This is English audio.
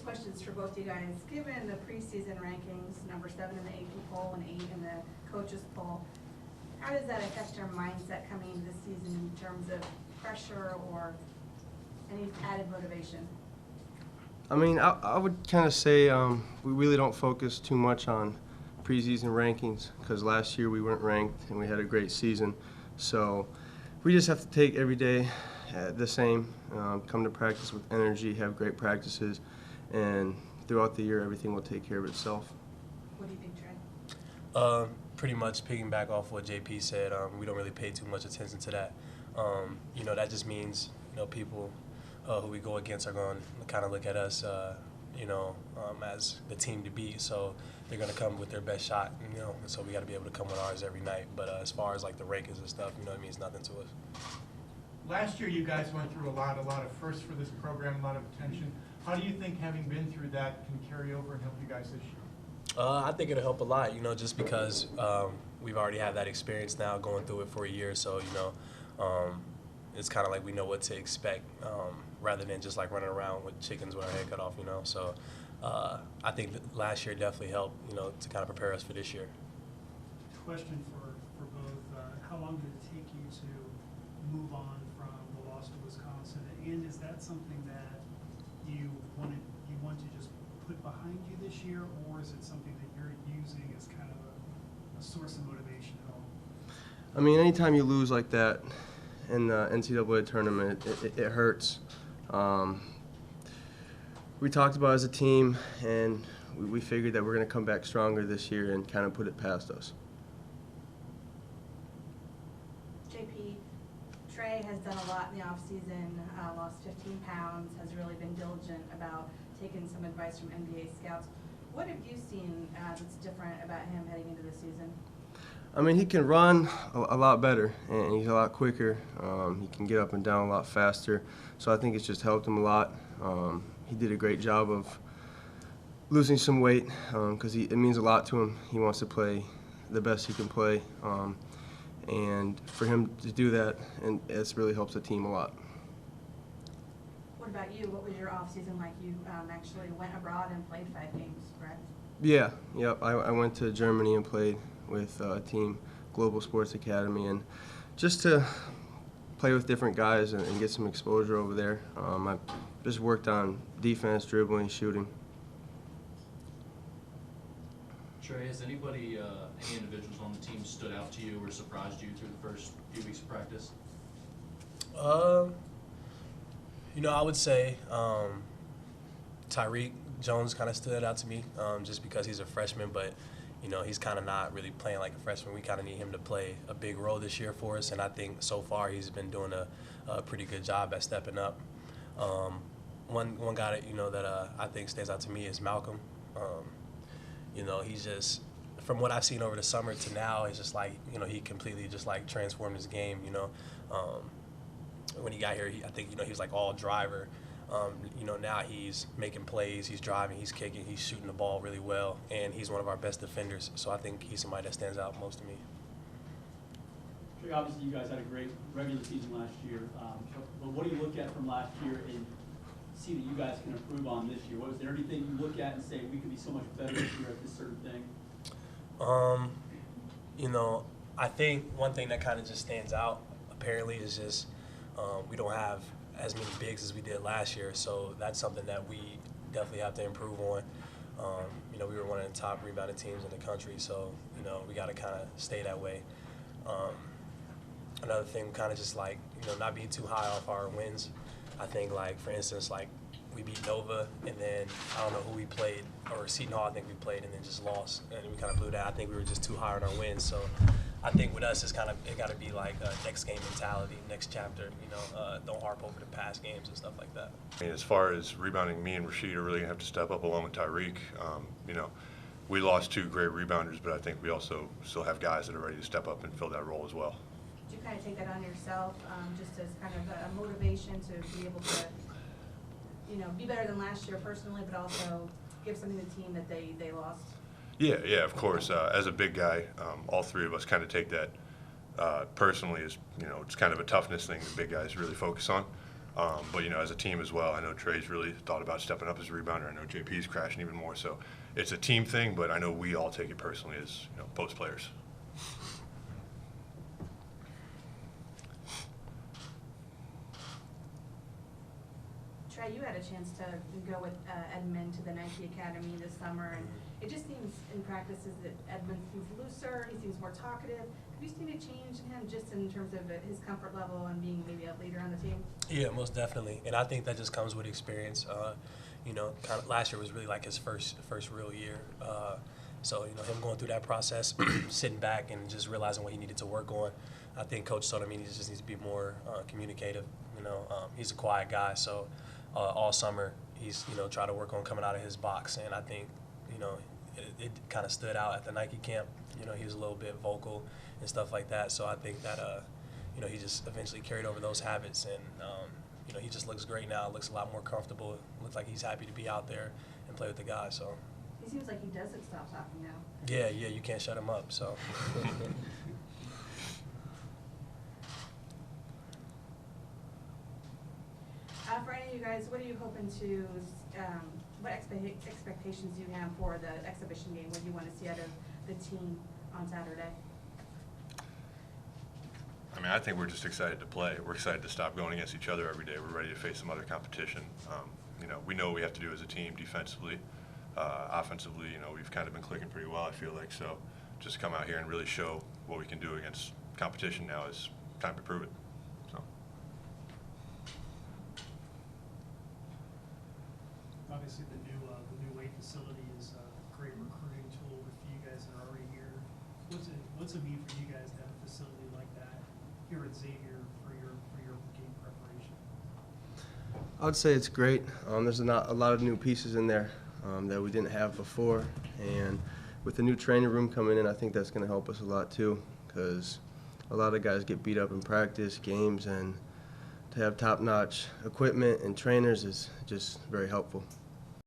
question is for both you guys. Given the preseason rankings, number 7 in the AP poll and 8 in the coaches poll, how does that affect your mindset coming into the season in terms of pressure or any added motivation? I mean, I would kind of say we really don't focus too much on preseason rankings because last year we weren't ranked and we had a great season. So we just have to take every day the same, come to practice with energy, have great practices, and throughout the year everything will take care of itself. What do you think, Trey? Pretty much piggyback off what JP said, we don't really pay too much attention to that. That just means, people who we go against are going to kind of look at us, as the team to beat. So they're going to come with their best shot, and so we got to be able to come with ours every night. But as far as like the rankings and stuff, it means nothing to us. Last year, you guys went through a lot of firsts for this program, a lot of attention. How do you think having been through that can carry over and help you guys this year? I think it'll help a lot, just because we've already had that experience now going through it for a year. So, it's kind of like we know what to expect rather than just like running around with chickens with our head cut off, So I think that last year definitely helped, to kind of prepare us for this year. Question for both. How long did it take you to move on from the loss to Wisconsin? And is that something that you want to just put behind you this year, or is it something that you're using as kind of a source of motivation at all? I mean, anytime you lose like that in the NCAA tournament, it hurts. We talked about it as a team, and we figured that we're going to come back stronger this year and kind of put it past us. JP, Trey has done a lot in the offseason, lost 15 pounds, has really been diligent about taking some advice from NBA scouts. What have you seen that's different about him heading into the season? I mean, he can run a lot better, and he's a lot quicker. He can get up and down a lot faster. So I think it's just helped him a lot. He did a great job of losing some weight because it means a lot to him. He wants to play the best he can play. And for him to do that, and it really helps the team a lot. What about you? What was your off-season like? You actually went abroad and played 5 games, correct? Yeah, yep. I went to Germany and played with a team, Global Sports Academy, and just to play with different guys and get some exposure over there. I just worked on defense, dribbling, shooting. Trey, has any individuals on the team stood out to you or surprised you through the first few weeks of practice? I would say Tyreek Jones kind of stood out to me just because he's a freshman, but he's kind of not really playing like a freshman. We kind of need him to play a big role this year for us, and I think so far he's been doing a pretty good job at stepping up. One guy that I think stands out to me is Malcolm. He's just, from what I've seen over the summer to now, it's just like, he completely just like transformed his game, When he got here, I think, he was like all driver. Now he's making plays, he's driving, he's kicking, he's shooting the ball really well, and he's one of our best defenders. So I think he's somebody that stands out most to me. Trey, obviously you guys had a great regular season last year, but what do you look at from last year and see that you guys can improve on this year? Was there anything you look at and say we could be so much better this year at this certain thing? I think one thing that kind of just stands out apparently is just we don't have as many bigs as we did last year, so that's something that we definitely have to improve on. We were one of the top rebounding teams in the country, so we got to kind of stay that way. Another thing, kind of just like not being too high off our wins. I think, like, for instance, like we beat Nova, and then I don't know who we played, or Seton Hall I think we played, and then just lost, and we kind of blew that. I think we were just too high on our wins, so I think with us, it got to be like a next game mentality, next chapter. Don't harp over the past games and stuff like that. I mean, as far as rebounding, me and Rasheed are really gonna have to step up along with Tyreek. We lost 2 great rebounders, but I think we also still have guys that are ready to step up and fill that role as well. Did you kind of take that on yourself, just as kind of a motivation to be able to, be better than last year personally, but also give something to the team that they lost? Yeah, of course. As a big guy, all 3 of us kind of take that personally as, it's kind of a toughness thing that big guys really focus on. But, you know, as a team as well, I know Trey's really thought about stepping up as a rebounder. I know JP's crashing even more. So it's a team thing, but I know we all take it personally as, you know, post players. Trey, you had a chance to go with Edmund to the Nike Academy this summer, and it just seems in practices that Edmund seems looser, he seems more talkative. Have you seen a change in him just in terms of his comfort level and being maybe a leader on the team? Yeah, most definitely, and I think that just comes with experience. You know, kind of last year was really like his first real year. So, you know, him going through that process, sitting back and just realizing what he needed to work on. I think Coach told him he just needs to be more communicative. You know, he's a quiet guy, so all summer he's, you know, tried to work on coming out of his box. And I think, you know, it kind of stood out at the Nike camp. You know, he was a little bit vocal and stuff like that. So I think that, you know, he just eventually carried over those habits. And, you know, he just looks great now, looks a lot more comfortable. Looks like he's happy to be out there and play with the guys. So. He seems like he doesn't stop talking now. Yeah, you can't shut him up, so. For any of you guys, what are you hoping to, what expectations do you have for the exhibition game? What do you want to see out of the team on Saturday? I mean, I think we're just excited to play. We're excited to stop going against each other every day. We're ready to face some other competition. You know, we know what we have to do as a team defensively. Offensively, you know, we've kind of been clicking pretty well, I feel like. So just to come out here and really show what we can do against competition now is time to prove it. So. Obviously, the new weight facility is a great recruiting tool for you guys that are already here. What's it mean for you guys to have a facility like that here at Xavier for your game preparation? I would say it's great. There's a lot of new pieces in there that we didn't have before, and with the new training room coming in, I think that's going to help us a lot too, because a lot of guys get beat up in practice, games, and to have top-notch equipment and trainers is just very helpful.